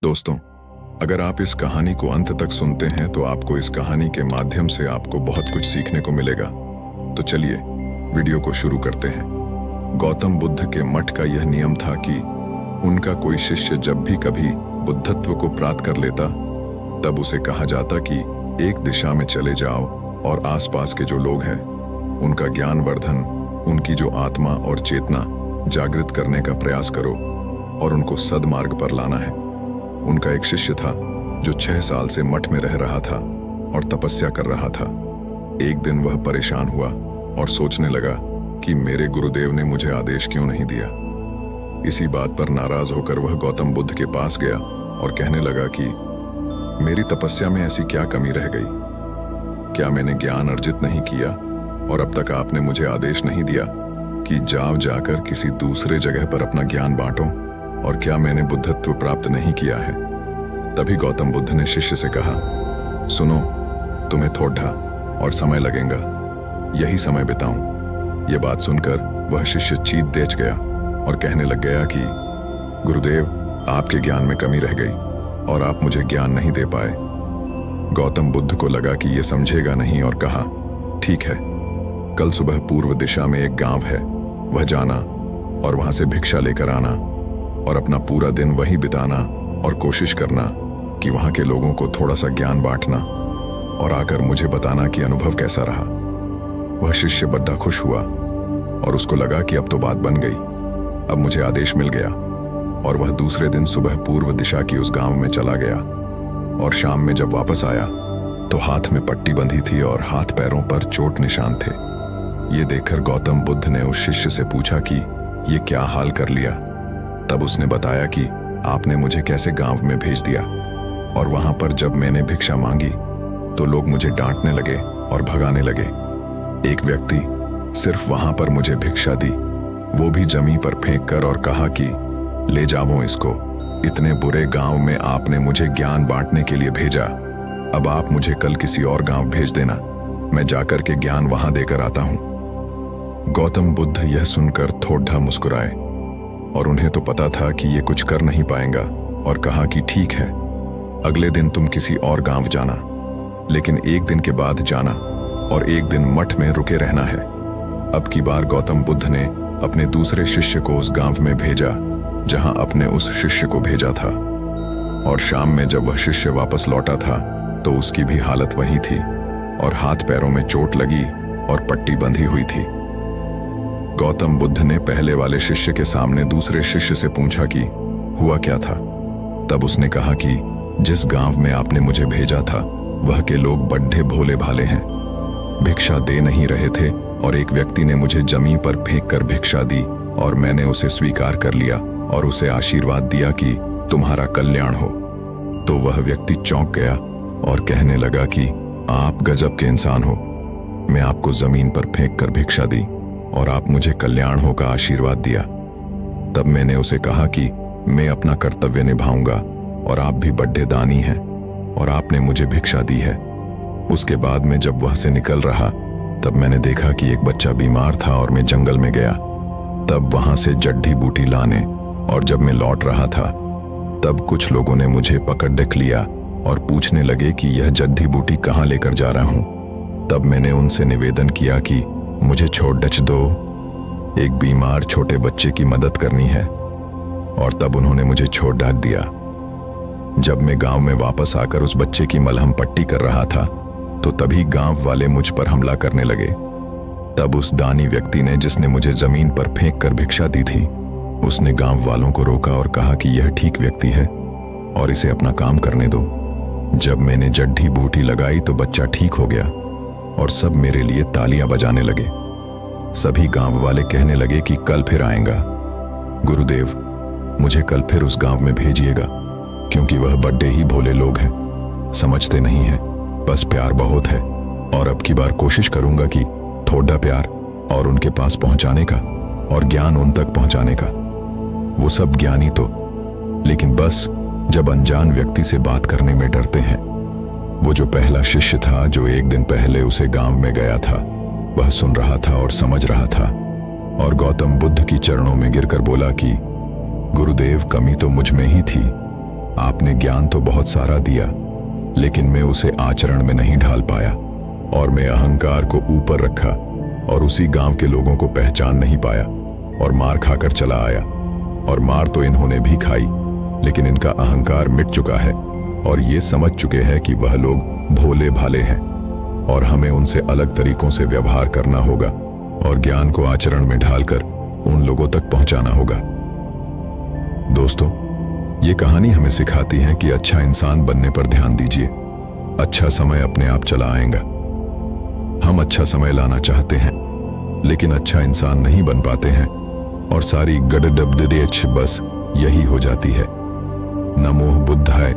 दोस्तों, अगर आप इस कहानी को अंत तक सुनते हैं तो आपको इस कहानी के माध्यम से आपको बहुत कुछ सीखने को मिलेगा। तो चलिए वीडियो को शुरू करते हैं। गौतम बुद्ध के मठ का यह नियम था कि उनका कोई शिष्य जब भी कभी बुद्धत्व को प्राप्त कर लेता तब उसे कहा जाता कि एक दिशा में चले जाओ और आसपास के जो लोग हैं उनका ज्ञान वर्धन, उनकी जो आत्मा और चेतना जागृत करने का प्रयास करो और उनको सद्मार्ग पर लाना है। उनका एक शिष्य था जो 6 साल से मठ में रह रहा था और तपस्या कर रहा था। एक दिन वह परेशान हुआ और सोचने लगा कि मेरे गुरुदेव ने मुझे आदेश क्यों नहीं दिया। इसी बात पर नाराज होकर वह गौतम बुद्ध के पास गया और कहने लगा कि मेरी तपस्या में ऐसी क्या कमी रह गई? क्या मैंने ज्ञान अर्जित नहीं किया और अब तक आपने मुझे आदेश नहीं दिया कि जाओ जाकर किसी दूसरे जगह पर अपना ज्ञान बांटो? और क्या मैंने बुद्धत्व प्राप्त नहीं किया है? तभी गौतम बुद्ध ने शिष्य से कहा, सुनो, तुम्हें थोड़ा और समय लगेगा, यही समय बिताऊं। यह बात सुनकर वह शिष्य चीत देच गया और कहने लग गया कि गुरुदेव, आपके ज्ञान में कमी रह गई और आप मुझे ज्ञान नहीं दे पाए। गौतम बुद्ध को लगा कि यह समझेगा नहीं और कहा, ठीक है, कल सुबह पूर्व दिशा में एक गांव है, वह जाना और वहां से भिक्षा लेकर आना और अपना पूरा दिन वहीं बिताना और कोशिश करना कि वहां के लोगों को थोड़ा सा ज्ञान बांटना और आकर मुझे बताना कि अनुभव कैसा रहा। वह शिष्य बड़ा खुश हुआ और उसको लगा कि अब तो बात बन गई, अब मुझे आदेश मिल गया। और वह दूसरे दिन सुबह पूर्व दिशा की उस गांव में चला गया और शाम में जब वापस आया तो हाथ में पट्टी बंधी थी और हाथ पैरों पर चोट निशान थे। ये देखकर गौतम बुद्ध ने उस शिष्य से पूछा कि ये क्या हाल कर लिया? तब उसने बताया कि आपने मुझे कैसे गांव में भेज दिया और वहां पर जब मैंने भिक्षा मांगी तो लोग मुझे डांटने लगे और भगाने लगे। एक व्यक्ति सिर्फ वहां पर मुझे भिक्षा दी, वो भी जमीन पर फेंक कर, और कहा कि ले जाओ इसको, इतने बुरे गांव में आपने मुझे ज्ञान बांटने के लिए भेजा, अब आप मुझे कल किसी और गांव भेज देना, मैं जाकर के ज्ञान वहां देकर आता हूं। गौतम बुद्ध यह सुनकर थोड़ा मुस्कुराए और उन्हें तो पता था कि ये कुछ कर नहीं पाएगा और कहा कि ठीक है, अगले दिन तुम किसी और गांव जाना, लेकिन एक दिन के बाद जाना और एक दिन मठ में रुके रहना है। अब की बार गौतम बुद्ध ने अपने दूसरे शिष्य को उस गांव में भेजा जहां अपने उस शिष्य को भेजा था। और शाम में जब वह शिष्य वापस लौटा था तो उसकी भी हालत वही थी और हाथ पैरों में चोट लगी और पट्टी बंधी हुई थी। गौतम बुद्ध ने पहले वाले शिष्य के सामने दूसरे शिष्य से पूछा कि हुआ क्या था? तब उसने कहा कि जिस गांव में आपने मुझे भेजा था वह के लोग बड्ढे भोले भाले हैं, भिक्षा दे नहीं रहे थे और एक व्यक्ति ने मुझे जमीन पर फेंक कर भिक्षा दी और मैंने उसे स्वीकार कर लिया और उसे आशीर्वाद दिया कि तुम्हारा कल्याण हो। तो वह व्यक्ति चौंक गया और कहने लगा कि आप गजब के इंसान हो, मैं आपको जमीन पर फेंक कर भिक्षा दी और आप मुझे कल्याण हो का आशीर्वाद दिया। तब मैंने उसे कहा कि मैं अपना कर्तव्य निभाऊंगा और आप भी बड्ढे दानी हैं और आपने मुझे भिक्षा दी है। उसके बाद में जब वह से निकल रहा तब मैंने देखा कि एक बच्चा बीमार था और मैं जंगल में गया, तब वहां से जड्डी बूटी लाने, और जब मैं लौट रहा था तब कुछ लोगों ने मुझे पकड़ देख लिया और पूछने लगे कि यह जड्डी बूटी कहाँ लेकर जा रहा हूं। तब मैंने उनसे निवेदन किया कि मुझे छोड़ दो, एक बीमार छोटे बच्चे की मदद करनी है, और तब उन्होंने मुझे छोड़ डाल दिया। जब मैं गांव में वापस आकर उस बच्चे की मलहम पट्टी कर रहा था तो तभी गांव वाले मुझ पर हमला करने लगे। तब उस दानी व्यक्ति ने, जिसने मुझे जमीन पर फेंक कर भिक्षा दी थी, उसने गांव वालों को रोका और कहा कि यह ठीक व्यक्ति है और इसे अपना काम करने दो। जब मैंने जड्डी बूटी लगाई तो बच्चा ठीक हो गया और सब मेरे लिए तालियां बजाने लगे। सभी गांव वाले कहने लगे कि कल फिर आएगा। गुरुदेव, मुझे कल फिर उस गांव में भेजिएगा, क्योंकि वह बड्डे ही भोले लोग हैं, समझते नहीं हैं, बस प्यार बहुत है, और अब की बार कोशिश करूंगा कि थोड़ा प्यार और उनके पास पहुंचाने का और ज्ञान उन तक पहुंचाने का। वो सब ज्ञानी तो, लेकिन बस जब अनजान व्यक्ति से बात करने में डरते हैं। वो जो पहला शिष्य था जो एक दिन पहले उसे गांव में गया था, वह सुन रहा था और समझ रहा था और गौतम बुद्ध की चरणों में गिरकर बोला कि गुरुदेव, कमी तो मुझ में ही थी, आपने ज्ञान तो बहुत सारा दिया, लेकिन मैं उसे आचरण में नहीं ढाल पाया और मैं अहंकार को ऊपर रखा और उसी गांव के लोगों को पहचान नहीं पाया और मार खाकर चला आया। और मार तो इन्होंने भी खाई, लेकिन इनका अहंकार मिट चुका है और ये समझ चुके हैं कि वह लोग भोले भाले हैं और हमें उनसे अलग तरीकों से व्यवहार करना होगा और ज्ञान को आचरण में ढालकर उन लोगों तक पहुंचाना होगा। दोस्तों, ये कहानी हमें सिखाती है कि अच्छा इंसान बनने पर ध्यान दीजिए। अच्छा समय अपने आप चला आएगा। हम अच्छा समय लाना चाहते हैं, लेकिन अच्छा इंसान नहीं बन पाते हैं और सारी गडडबडडेच बस यही हो जाती है। नमो बुद्धाय।